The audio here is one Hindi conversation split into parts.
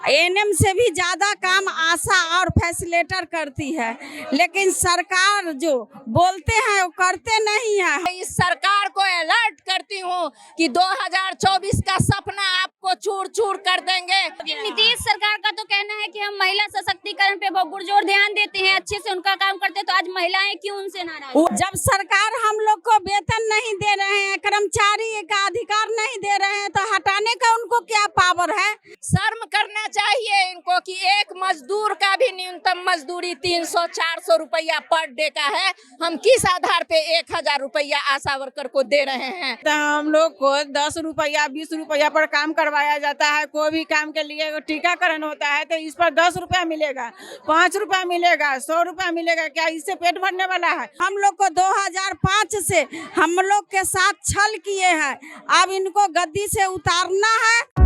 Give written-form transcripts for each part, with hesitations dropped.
एएनएम से भी ज्यादा काम आशा और फैसिलिटेटर करती है, लेकिन सरकार जो बोलते हैं वो करते नहीं है। इस सरकार को अलर्ट करती हूँ कि 2024 का सपना आपको चूर चूर कर देंगे। नीतीश सरकार का तो कहना है कि हम महिला सशक्तिकरण पे बहुत पुरजोर ध्यान देते हैं, अच्छे से उनका काम करते हैं, तो आज महिलाएं क्यों उनसे नाराज? जब सरकार हम लोग को वेतन नहीं दे रहे हैं, कर्मचारी का अधिकार नहीं दे रहे हैं, तो हटाने का उनको क्या पावर है? शर्म करना चाहिए इनको कि एक मजदूर का भी न्यूनतम मजदूरी 300-400 रुपया पर डे का है। हम किस आधार पे 1000 रुपया आशा वर्कर को दे रहे हैं? तो हम लोग को 10 रुपया 20 रुपया पर काम करवाया जाता है। कोई भी काम के लिए टीकाकरण होता है तो इस पर 10 रुपया मिलेगा, 5 रुपया मिलेगा, 100 रुपया मिलेगा। क्या इससे पेट भरने वाला है? हम लोग को 2005 से हम लोग के साथ छल किए हैं, अब इनको गद्दी से उतारना है।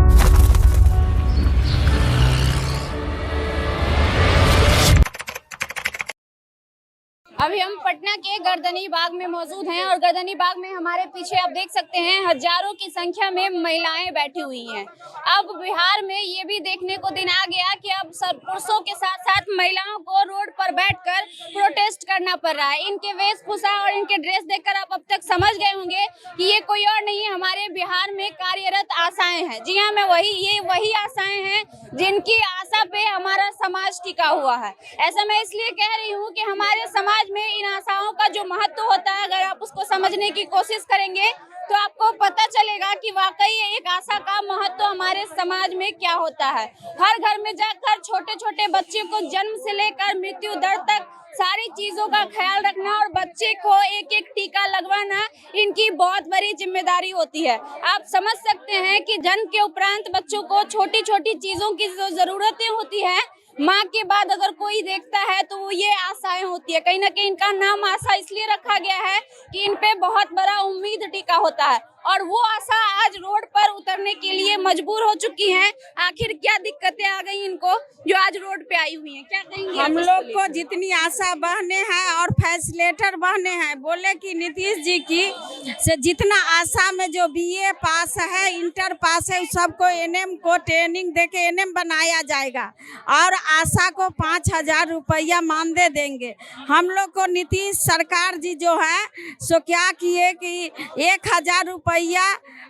अभी हम पटना के गर्दनी बाग में मौजूद हैं और गर्दनी बाग में हमारे पीछे आप देख सकते हैं हजारों की संख्या में महिलाएं बैठी हुई हैं। अब बिहार में ये भी देखने को दिन आ गया कि अब पुरुषों के साथ साथ महिलाओं को रोड पर बैठकर प्रोटेस्ट करना पड़ रहा है। इनके वेशभूषा और इनके ड्रेस देखकर आप अब तक समझ गए होंगे कि ये कोई और नहीं, हमारे बिहार में कार्यरत आशाएं हैं। जी हाँ, ये वही आशाएं हैं जिनकी आशा पे हमारा समाज टिका हुआ है। ऐसा मैं इसलिए कह रही हूँ कि हमारे समाज में इन आशाओं का जो महत्व होता है, अगर आप उसको समझने की कोशिश करेंगे तो आपको पता चलेगा कि वाकई एक आशा का महत्व हमारे समाज में क्या होता है। हर घर में जाकर छोटे छोटे बच्चे को जन्म से लेकर मृत्यु दर तक सारी चीजों का ख्याल रखना और बच्चे को एक एक टीका लगवाना इनकी बहुत बड़ी जिम्मेदारी होती है। आप समझ सकते हैं कि जन्म के उपरांत बच्चों को छोटी छोटी चीजों की जो जरूरतें होती है, माँ के बाद अगर कोई देखता है तो वो ये आशाएं होती है। कहीं ना कहीं इनका नाम आशा इसलिए रखा गया है कि इन पे बहुत बड़ा उम्मीद टिका होता है और वो आशा आज रोड पर उतरने के लिए मजबूर हो चुकी हैं। आखिर क्या दिक्कतें आ गई इनको जो आज रोड पे आई हुई हैं, क्या कहेंगे? हम लोग को जितनी आशा बहने हैं और फैसिलिटेटर बहने हैं, बोले कि नीतीश जी की से जितना आशा में जो बीए पास है, इंटर पास है, सबको एएनएम को ट्रेनिंग देके एएनएम बनाया जाएगा और आशा को 5000 रुपया मानदेय देंगे। हम लोग को नीतीश सरकार जी जो है सो क्या किए कि 1000 रुपया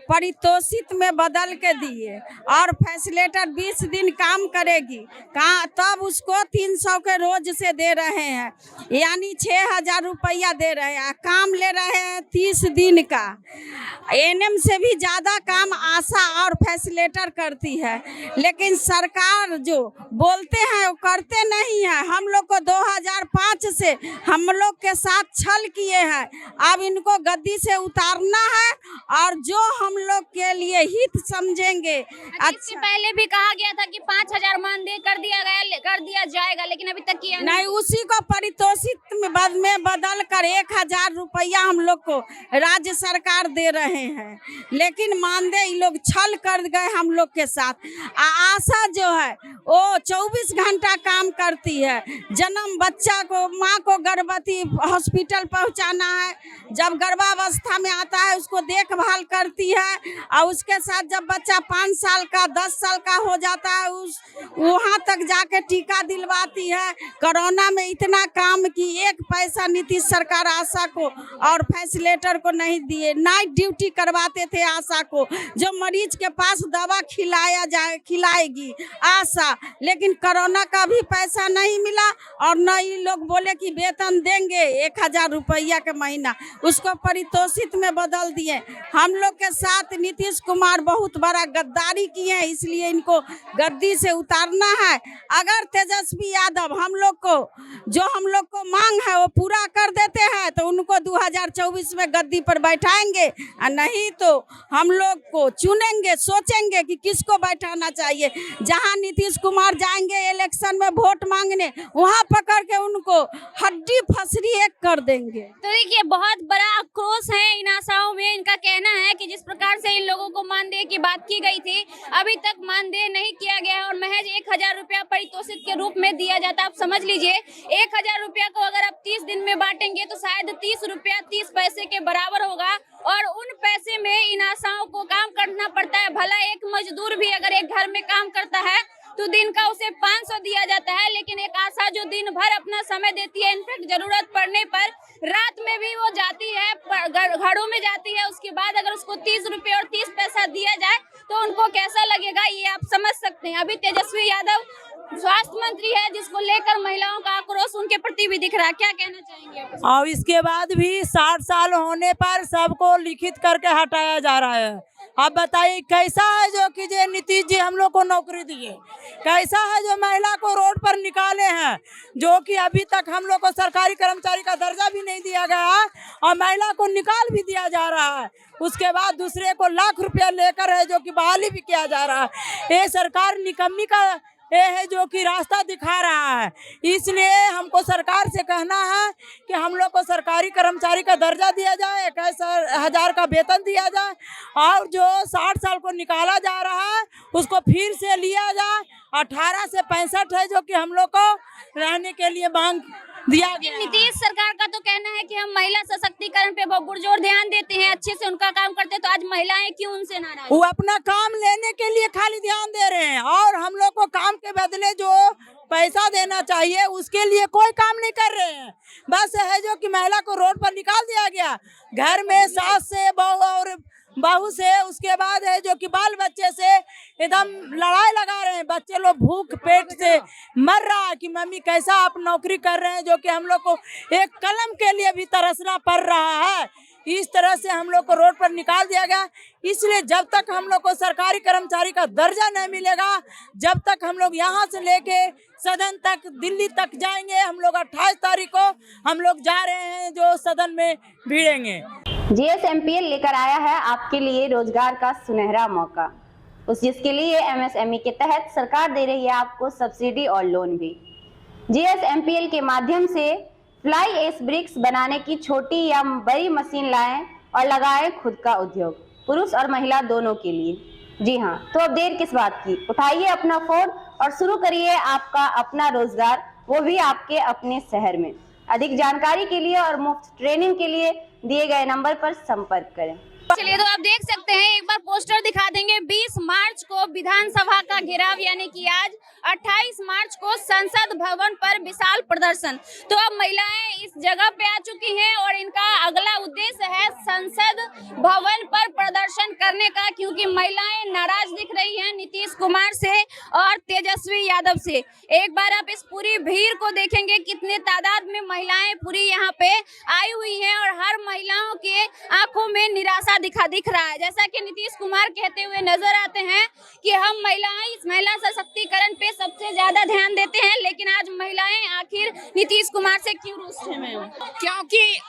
पारितोषिक में बदल के दिए और फैसिलिटेटर 20 दिन काम करेगी, तब उसको 300 के रोज से दे रहे हैं, यानी 6000 रुपया दे रहे हैं। काम ले रहे हैं 30 दिन का। एएनएम से भी ज्यादा काम आशा और फैसिलिटेटर करती है, लेकिन सरकार जो बोलते हैं वो करते नहीं है। हम लोग को 2005 से हम लोग के साथ छल किए हैं, अब इनको गद्दी से उतारना है और जो हम लोग के लिए हित समझेंगे। इससे पहले भी कहा गया था कि 5000 मानदेय कर दिया जाएगा, लेकिन अभी तक किया नहीं। उसी को पारितोषिक में बदल कर 1000 रुपया हम लोग को राज्य सरकार दे रहे हैं, लेकिन मानदेय लोग छल कर गए हम लोग के साथ। आशा जो है वो 24 घंटा काम करती है। जन्म बच्चा को, माँ को गर्भवती हॉस्पिटल पहुँचाना है, जब गर्भावस्था में आता है उसको देखभाल करती है और उसके साथ जब बच्चा 5 साल का 10 साल का हो जाता है वहाँ तक जाके टीका दिलवाती है। कोरोना में इतना काम की एक पैसा नीतीश सरकार आशा को और फैसिलिटेटर को नहीं दिए। नाइट ड्यूटी करवाते थे आशा को, जो मरीज के पास दवा खिलाएगी आशा, लेकिन कोरोना का भी पैसा नहीं मिला और न ही लोग बोले कि वेतन देंगे 1000 रुपया के महीना, उसको पारितोषिक में बदल दिए। हम लोग के साथ नीतीश कुमार बहुत बड़ा गद्दारी किए हैं, इसलिए इनको गद्दी से उतारना है। अगर तेजस्वी यादव हम लोग को मांग है वो पूरा कर देते हैं तो उनको 2024 में गद्दी पर बैठाएंगे, और नहीं तो हम लोग को चुनेंगे, सोचेंगे कि किसको बैठाना चाहिए। जहां नीतीश कुमार जाएंगे इलेक्शन में वोट मांगने, वहां पकड़ के उनको हड्डी फसरी एक कर देंगे। तो देखिए, बहुत बड़ा आक्रोश है इन आशाओं में। इनका कहना है कि जिस प्रकार से इन लोगों को मानदेय की बात की गई थी, अभी तक मानदेय नहीं किया गया और महज 1000 रुपया पारितोषिक के रूप में दिया जाता है। आप समझ लीजिए, 1000 रुपया को अगर आप 30 दिन में बांटेंगे तो शायद 30 रुपया 30 पैसे के बराबर होगा और उन पैसे में इन आशाओं को काम करना पड़ता है। भला एक मजदूर भी अगर एक घर में काम करता है तो दिन का उसे 500 दिया जाता है। लेकिन एक आशा जो दिन भर अपना समय देती है, इनफैक्ट जरूरत पड़ने पर रात में भी वो जाती है, घरों में जाती है, उसके बाद अगर उसको 30 रुपए और 30 पैसा दिया जाए तो उनको कैसा लगेगा ये आप समझ सकते हैं। अभी तेजस्वी यादव स्वास्थ्य मंत्री है, जिसको लेकर महिलाओं का आक्रोश उनके प्रति भी दिख रहा है। क्या कहना चाहेंगे आप? और इसके बाद भी 60 साल होने पर सबको लिखित करके हटाया जा रहा है। अब बताइए कैसा है जो कि जे नीतीश जी हम लोग को नौकरी दिए, कैसा है जो महिला को रोड पर निकाले हैं, जो कि अभी तक हम लोग को सरकारी कर्मचारी का दर्जा भी नहीं दिया गया है और महिला को निकाल भी दिया जा रहा है। उसके बाद दूसरे को लाख रुपया लेकर है जो कि बहाली भी किया जा रहा है। ये सरकार निकम्मी का ये है जो कि रास्ता दिखा रहा है। इसलिए हमको सरकार से कहना है कि हम लोग को सरकारी कर्मचारी का दर्जा दिया जाए, 21,000 का वेतन दिया जाए और जो 60 साल को निकाला जा रहा है उसको फिर से लिया जाए। 18 से 65 है जो कि हम लोग को रहने के लिए मांग दिया गया। नीतीश सरकार का तो कहना है कि हम महिला सशक्तिकरण पे बहुत पुरजोर ध्यान देते हैं, अच्छे से उनका काम करते हैं, तो आज महिलाएं क्यों उनसे नाराज? वो अपना काम लेने के लिए खाली ध्यान दे रहे हैं और हम लोग को काम के बदले जो पैसा देना चाहिए उसके लिए कोई काम नहीं कर रहे हैं। बस है जो कि महिला को रोड पर निकाल दिया गया, घर में सास से बहू से, उसके बाद है जो कि बाल बच्चे से एकदम लड़ाई लगा रहे हैं। बच्चे लोग भूख पेट से मर रहा है कि मम्मी कैसा आप नौकरी कर रहे हैं, जो कि हम लोग को एक कलम के लिए भी तरसना पड़ रहा है। इस तरह से हम लोग को रोड पर निकाल दिया गया। इसलिए जब तक हम लोग को सरकारी कर्मचारी का दर्जा नहीं मिलेगा, जब तक हम लोग यहाँ से लेके सदन तक दिल्ली तक जाएंगे। हम लोग 28 तारीख को हम लोग जा रहे हैं जो सदन में भिड़ेंगे। GSMPL लेकर आया है आपके लिए रोजगार का सुनहरा मौका, जिसके लिए MSME के तहत सरकार दे रही है आपको सब्सिडी और लोन भी। GSMPL के माध्यम से फ्लाई ऐश ब्रिक्स बनाने की छोटी या बड़ी मशीन लाएं और लगाएं खुद का उद्योग, पुरुष और महिला दोनों के लिए। जी हाँ, तो अब देर किस बात की, उठाइए अपना फोन और शुरू करिए आपका अपना रोजगार, वो भी आपके अपने शहर में। अधिक जानकारी के लिए और मुफ्त ट्रेनिंग के लिए दिए गए नंबर पर संपर्क करें। चलिए, तो आप देख सकते हैं, एक बार पोस्टर दिखा देंगे। 20 मार्च को विधानसभा का घेराव, यानी कि आज 28 मार्च को संसद भवन पर विशाल प्रदर्शन। तो अब महिलाएं इस जगह पे आ चुकी हैं और इनका अगला उद्देश्य है संसद भवन पर प्रदर्शन करने का, क्योंकि महिलाएं नाराज दिख रही हैं नीतीश कुमार से और तेजस्वी यादव से। एक बार आप इस पूरी भीड़ को देखेंगे, कितने तादाद में महिलाएं पूरी यहाँ पे आई हुई हैं और हर महिलाओं के आंखों में निराशा दिख रहा है। जैसा कि नीतीश कुमार कहते हुए नजर आते हैं कि हम महिलाएं इस महिला सशक्तिकरण पे सबसे ज्यादा ध्यान देते हैं, लेकिन आज महिलाएं आखिर नीतीश कुमार से क्यों रुष्ट हैं? क्योंकि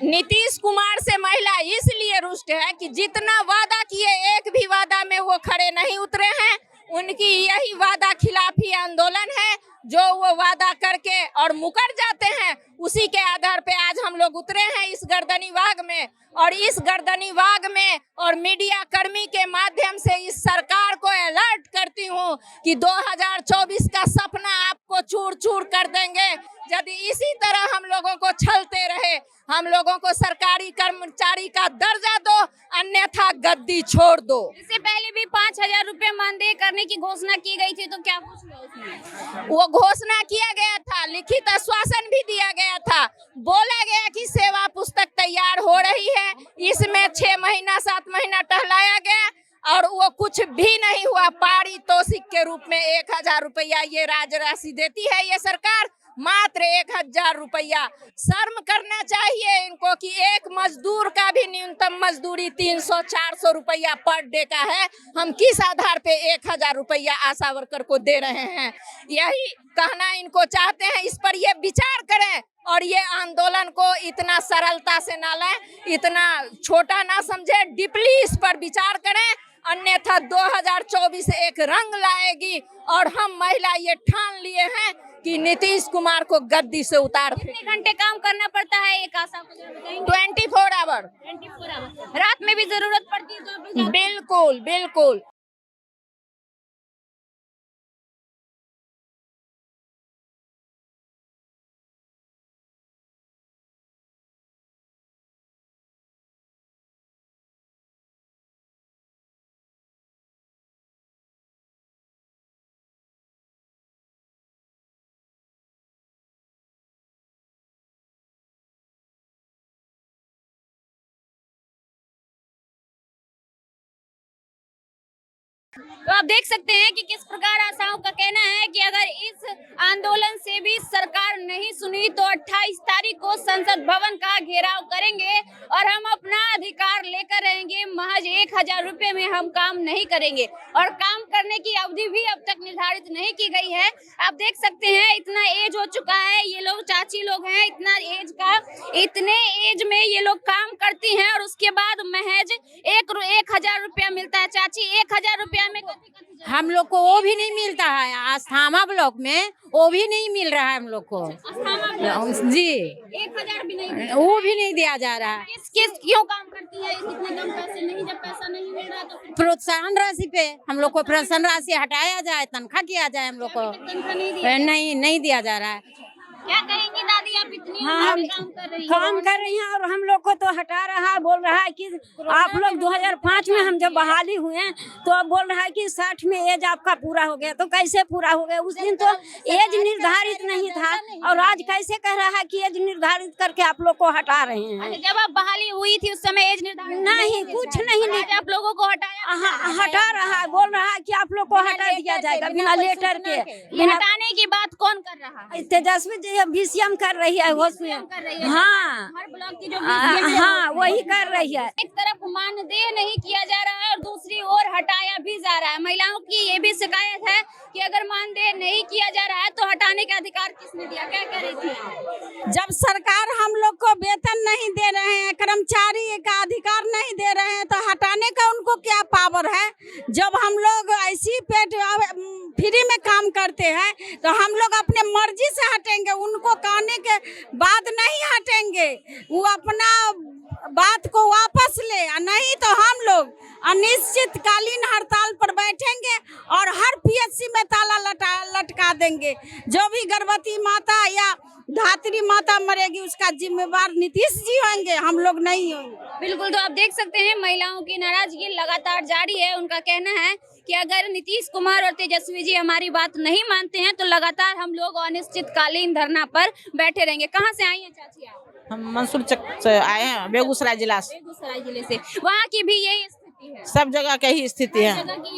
नीतीश कुमार से महिला इसलिए रुष्ट है कि जितना वादा किए एक भी वादा में वो खड़े नहीं उतरे हैं। उनकी यही वादा खिलाफी आंदोलन है, जो वो वादा करके और मुकर जाते हैं, उसी के आधार पे आज हम लोग उतरे हैं इस गर्दनी वाग में। और इस गर्दनी वाग में और मीडिया कर्मी के माध्यम से इस सरकार को अलर्ट करती हूँ कि 2024 का सपना आपको चूर चूर कर देंगे यदि इसी तरह हम लोगों को छलते रहे। हम लोगों को सरकारी कर्मचारी का दर्जा दो, अन्यथा गद्दी छोड़ दो। इससे पहले भी 5,000 रुपए मानदेय करने की घोषणा की गई थी, तो क्या कुछ हुआ उसमें? वो घोषणा किया गया था, लिखित आश्वासन भी दिया गया था, बोला गया कि सेवा पुस्तक तैयार हो रही है, इसमें 6 महीना 7 महीना टहलाया गया और वो कुछ भी नहीं हुआ। पारितोषिक के रूप में 1,000 रुपया ये राजराशि देती है ये सरकार, मात्र 1,000 रुपया। शर्म करना चाहिए इनको कि एक मजदूर का भी न्यूनतम मजदूरी 300-400 रुपया पर डे का है। हम किस आधार पे 1,000 रुपया आशा वर्कर को दे रहे हैं? यही कहना इनको चाहते हैं, इस पर ये विचार करें और ये आंदोलन को इतना सरलता से ना लें, इतना छोटा ना समझे, डीपली इस पर विचार करें, अन्यथा 2024 एक रंग लाएगी। और हम महिला ये ठान लिए हैं कि नीतीश कुमार को गद्दी से उतार। कितने घंटे काम करना पड़ता है एक आशा को? 24 आवर। 24 आवर। रात में भी जरूरत पड़ती है तो? बिल्कुल बिल्कुल। तो आप देख सकते हैं कि किस प्रकार आशाओं का कहना है कि अगर इस आंदोलन से भी सरकार नहीं सुनी तो 28 तारीख को संसद भवन का घेराव करेंगे और हम अपना अधिकार लेकर रहेंगे। महज 1000 रुपए में हम काम नहीं करेंगे और काम करने की अवधि भी अब तक निर्धारित नहीं की गई है। आप देख सकते हैं इतना एज हो चुका है, ये लोग चाची लोग हैं, इतने एज में ये लोग काम करती हैं और उसके बाद महज 1000 रुपया मिलता है। चाची 1000 रुपया में हम लोग को वो भी नहीं मिलता है। आस्थामा ब्लॉक में वो भी नहीं मिल रहा है हम लोग को जी। 1000 भी नहीं, वो भी नहीं दिया जा रहा है। किस क्यों काम करती है इतने कम पैसे नहीं, जब पैसा नहीं मिल रहा तो प्रोत्साहन राशि पे हम लोग को प्रोत्साहन राशि हटाया जाए, तनख्वाह किया जाए। हम लोग को नहीं दिया जा रहा है। क्या कहेंगी दादी, आप इतनी हाँ, काम कर रही काम कर रही हैं और हम लोग को तो हटा रहा है, बोल रहा है कि आप लोग 2005 में हम जब बहाली हुए तो अब बोल रहा है कि 60 में एज आपका पूरा हो गया। तो कैसे पूरा हो गया? उस दिन तो एज निर्धारित नहीं था और आज कैसे कह रहा है कि एज निर्धारित करके आप लोग को हटा रहे हैं? जब आप बहाली हुई थी उस समय एज निर्धारित नहीं, कुछ नहीं, आप लोगों को हटाया, हटा रहा है, बोल रहा है कि आप लोग को हटा दिया जाएगा बिना लेटर के। हटाने की बात कौन कर रहा है? तेजस्वी जी बीसीएम कर रही है, हाँ हर ब्लॉक की जो हाँ वही कर रही है। एक तरफ मानदेय नहीं किया जा रहा है और दूसरी ओर हटाया भी जा रहा है। महिलाओं की ये भी शिकायत है कि अगर मानदेय नहीं किया जा रहा है तो हटाने का अधिकार किसने दिया? क्या कह रही थी? जब सरकार हम लोग को वेतन नहीं दे रहे हैं, कर्मचारी का अधिकार नहीं दे रहे हैं, तो हटाने का उनको क्या पावर है? जब हम लोग ऐसी पेट फ्री में काम करते हैं तो हम लोग अपने मर्जी से हटेंगे, उनको कहने के बाद नहीं हटेंगे। वो अपना बात को वापस ले, नहीं तो हम लोग अनिश्चितकालीन हड़ताल पर बैठेंगे और हर पीएचसी में ताला लटका देंगे। जो भी गर्भवती माता या धात्री माता मरेगी उसका जिम्मेवार नीतीश जी होंगे, हम लोग नहीं होंगे। बिल्कुल, तो आप देख सकते हैं महिलाओं की नाराजगी लगातार जारी है। उनका कहना है कि अगर नीतीश कुमार और तेजस्वी जी हमारी बात नहीं मानते हैं तो लगातार हम लोग अनिश्चितकालीन धरना पर बैठे रहेंगे। कहाँ से आई हैं चाची आप? हम मंसूर चक से आए हैं, बेगूसराय जिला से। बेगूसराय जिले से। वहाँ की भी यही स्थिति है? सब जगह की ही स्थिति है,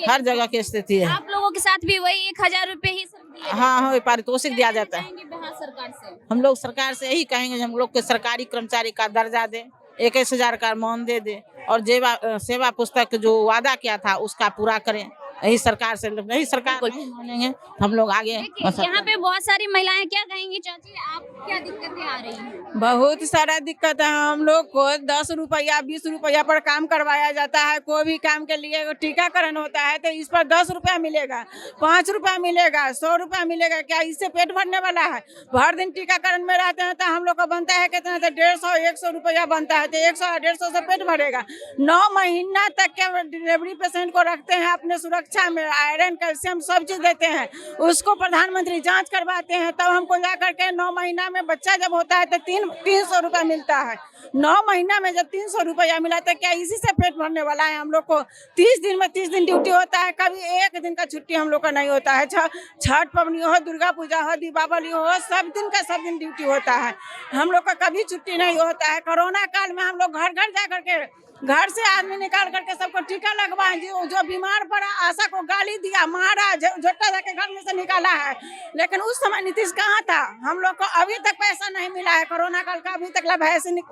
हर जगह की स्थिति है। आप लोगों के साथ भी वही 1000 रुपए ही सब दिए? हाँ, पारितोषिक दिया जाता है। बिहार सरकार से हम लोग सरकार से यही कहेंगे हम लोग के सरकारी कर्मचारी का दर्जा दे, 21,000 का मानदेय दे और सेवा पुस्तक जो वादा किया था उसका पूरा करें। यही सरकार से, नहीं सरकार नहीं मानेंगे हम लोग आगे। यहाँ पे बहुत सारी महिलाएं, क्या कहेंगी चाची, आप क्या दिक्कतें आ रही हैं? बहुत सारा दिक्कत है। हम लोग को 10 रुपया 20 रुपया पर काम करवाया जाता है। कोई भी काम के लिए टीकाकरण होता है तो इस पर 10 रुपया मिलेगा, 5 रुपया मिलेगा, 100 रुपया मिलेगा। क्या इससे पेट भरने वाला है? हर दिन टीकाकरण में रहते हैं तो हम लोग को बनता है कितना? तो 150-100 रुपया बनता है। तो 100-150 से पेट भरेगा। 9 महीना तक के डिलीवरी पेशेंट को रखते हैं अपने सुरक्षा में, आयरन कैल्शियम सब चीज देते हैं। उसको प्रधानमंत्री जांच करवाते हैं, तब हमको जाकर के 9 महीना में बच्चा जब होता है तो 300 रुपया मिलता है। 9 महीना में जब 300 रुपया मिला तो क्या इसी से पेट भरने वाला है? हम लोग को 30 दिन में 30 दिन ड्यूटी होता है, कभी एक दिन का छुट्टी हम लोग का नहीं होता है। छठ पवनी हो, दुर्गा पूजा हो, दीपावली हो, सब दिन का सब दिन ड्यूटी होता है। हम लोग का कभी छुट्टी नहीं होता है। कोरोना काल में हम लोग घर घर जा करके, घर से आदमी निकाल करके सबको टीका लगवाए। जो बीमार पड़ा आशा को गाली दिया, मारा, झोटा जाके घर में से निकाला है। लेकिन उस समय नीतीश कहाँ था? हम लोग को अभी तक पैसा नहीं मिला है। कोरोना काल का अभी तक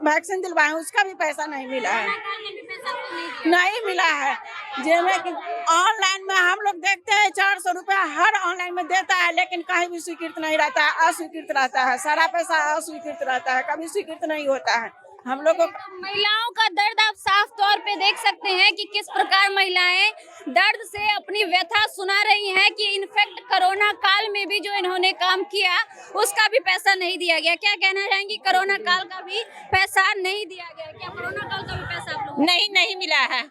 वैक्सीन दिलवाए, उसका भी पैसा नहीं मिला है, नहीं मिला है। जिसमें ऑनलाइन में हम लोग देखते हैं 400 रुपया हर ऑनलाइन में देता है, लेकिन कहीं भी स्वीकृत नहीं रहता है, अस्वीकृत रहता है। सारा पैसा अस्वीकृत रहता है, कभी स्वीकृत नहीं होता है। हम लोग को महिलाओं का दर्द आप साफ तौर पे देख सकते हैं कि किस प्रकार महिलाएं दर्द से अपनी व्यथा सुना रही हैं कि इनफैक्ट कोरोना काल में भी जो इन्होंने काम किया उसका भी पैसा नहीं दिया गया। क्या कहना चाहेंगी? कोरोना काल का भी पैसा नहीं दिया गया। क्या कोरोना काल का भी पैसा आप लोग नहीं मिला है।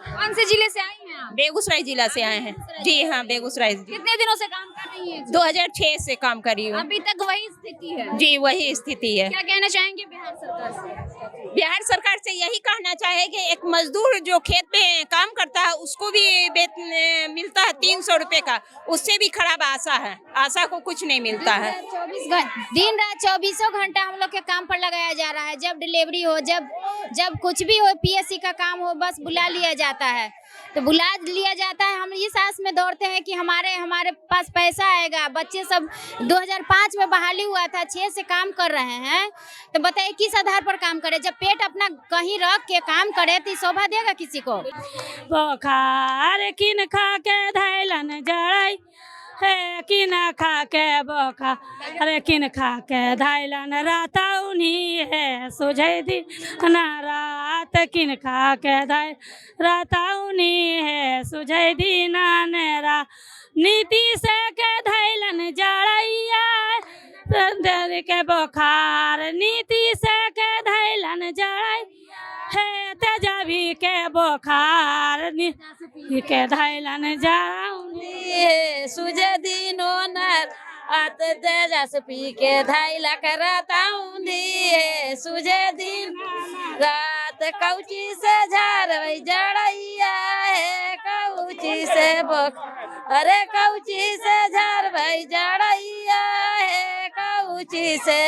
कौन से जिले से आई हैं आप? बेगूसराय जिला से आए हैं जी। हाँ, बेगूसराय। कितने दिनों से काम कर रही हैं? 2006 से काम कर रही हूँ। अभी तक वही स्थिति है जी, वही स्थिति है। क्या कहना चाहेंगे बिहार सरकार से? बिहार सरकार से यही कहना चाहे कि एक मजदूर जो खेत में काम करता है उसको भी वेतन मिलता है 300 रुपए का, उससे भी खराब आशा है। आशा को कुछ नहीं मिलता है। दिन रात 24 घंटा हम लोग के काम पर लगाया जा रहा है। जब डिलीवरी हो, जब कुछ भी हो, पीएससी का काम हो, बस बुला लिया जाता है। तो बुला लिया जाता है। हम इस आस में दौड़ते हैं कि हमारे पास पैसा आएगा। बच्चे सब 2005 में बहाली हुआ था, 6 से काम कर रहे हैं। तो बताइए किस आधार पर काम करे? जब पेट अपना कहीं रख के काम करे तो शोभा देगा किसी को? बोखार किन खा के धैलन जड़ई है, किन खा के बोखार किन खा के धैलन रातौनी है, सुझै दिन रात किन खा के धैल रातौनी है, सुझै दिन रा नीति से के धैलन जड़ैया के बोखार, नीति से के धैलन जड़ै है, तेजस्वी के बोखार के धैलन जड़ौनी सुझे दिनो नर आत तेजस्वी के धैला करताऊंदी सुझे दिन रात कौची से झारवई जड़ैया है, कौची से अरे कौची से झारवई जड़ैया है, कौची से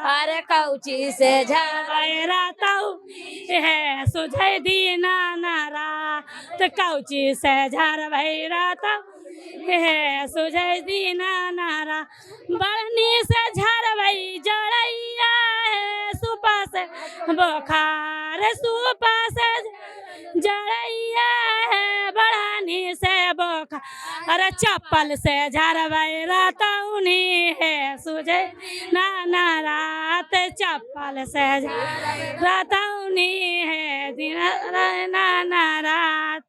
अरे कौची से झारवई राताऊ है, सुझे दीना नारा तो कौची से झारवई राताऊ है, सुझै दीना नारा बढ़नी से झरवई जड़ैया है, सुपा से बोखार सुपा से जड़ैया है, बढ़नी से बोखार अरे चप्पल से झरवई रातौनी है, सुझै ना रात चप्पल से रातौनी है, दिन ना रात।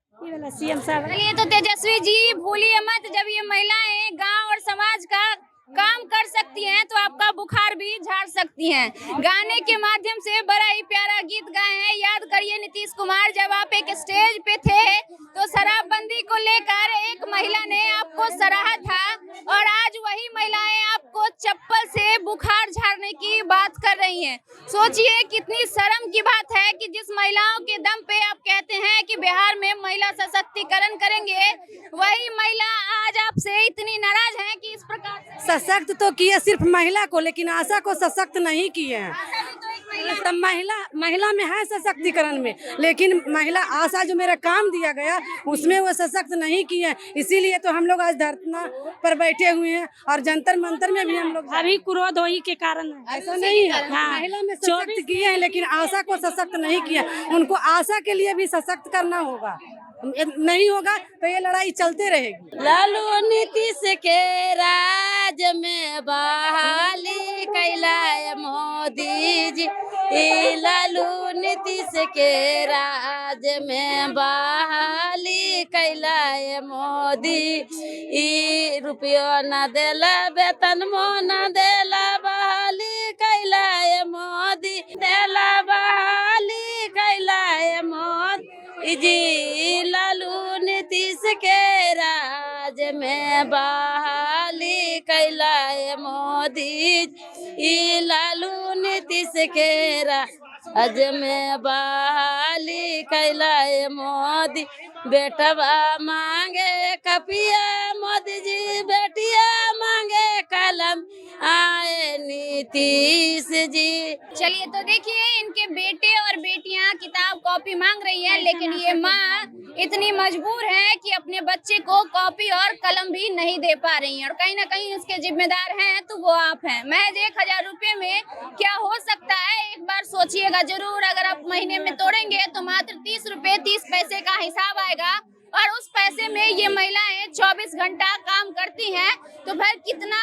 सीएम साहब चलिए तो तेजस्वी जी भूलिए मत, जब ये महिलाएं गांव और समाज का काम कर सकती हैं तो आपका बुखार भी झाड़ सकती हैं। गाने के माध्यम से बड़ा ही प्यारा गीत गाए हैं। याद करिए नीतीश कुमार, जब आप एक स्टेज पे थे तो शराबबंदी को लेकर एक महिला ने आपको सराहा था और आज वही महिलाएं आपको चप्पल से बुखार झाड़ने की बात कर रही हैं। सोचिए कितनी शर्म की बात है कि जिस महिलाओं के दम पे आप कहते हैं कि बिहार में महिला सशक्तिकरण करेंगे, वही महिला आज आपसे इतनी नाराज हैं कि इस प्रकार सशक्त तो किए सिर्फ महिला को, लेकिन आशा को सशक्त नहीं किए हैं। तो महिला में है सशक्तिकरण में, लेकिन महिला आशा जो मेरा काम दिया गया उसमें वो सशक्त नहीं किए, इसीलिए तो हम लोग आज धरना पर बैठे हुए हैं और जंतर मंतर में भी हम लोग अभी क्रोध वही के कारण है। ऐसा नहीं है, महिला में सशक्त किए हैं लेकिन आशा को सशक्त नहीं किया। उनको आशा के लिए भी सशक्त करना होगा, नहीं होगा तो ये लड़ाई चलते रहेगी। लालू नीतीश के राज में बहाली कैलाए मोदी जी, लालू नीतीश के राज में बहाली कैलाए मोदी, रुपया न देला वेतन न देला बहाली कैलाए मोदी, देला बहाली कैलाए मोदी जी, लालू नीतीश के राज में बहाली कैलाए मोदी, लालू नीतीश के राज में बहाली कैलाए मोदी, बेटवा मांगे कपिया मोदी जी, बेटिया मांगे कलम आए नीतीश जी। चलिए तो देखिए इनके बेटे और बेटियां किताब कॉपी मांग रही है, लेकिन ये माँ इतनी मजबूर है कि अपने बच्चे को कॉपी और कलम भी नहीं दे पा रही है और कहीं ना कहीं इसके जिम्मेदार हैं तो वो आप हैं। महज 1000 रुपये में क्या हो सकता है, एक बार सोचिएगा जरूर। अगर आप महीने में तोड़ेंगे तो मात्र 30 रुपये 30 पैसे का हिसाब आएगा और उस पैसे में ये महिलाएं 24 घंटा काम करती हैं। तो फिर कितना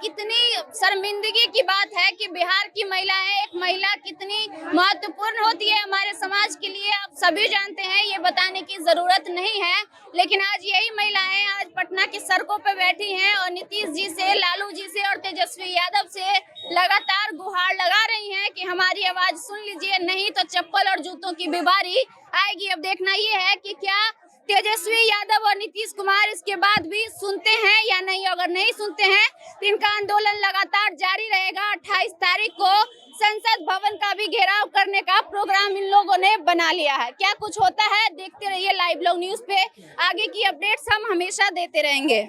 कितनी शर्मिंदगी की बात है कि बिहार की महिलाएं, एक महिला कितनी महत्वपूर्ण होती है हमारे समाज के लिए, आप सभी जानते हैं, ये बताने की जरूरत नहीं है। लेकिन आज यही महिलाएं आज पटना की सड़कों पर बैठी हैं और नीतीश जी से, लालू जी से और तेजस्वी यादव से लगातार गुहार लगा रही हैं कि हमारी आवाज सुन लीजिए, नहीं तो चप्पल और जूतों की बीमारी आएगी। अब देखना ये है कि क्या तेजस्वी यादव और नीतीश कुमार इसके बाद भी सुनते हैं या नहीं। अगर नहीं सुनते हैं तो इनका आंदोलन लगातार जारी रहेगा। 28 तारीख को संसद भवन का भी घेराव करने का प्रोग्राम इन लोगों ने बना लिया है। क्या कुछ होता है देखते रहिए लाइव लोग न्यूज पे, आगे की अपडेट्स हम हमेशा देते रहेंगे।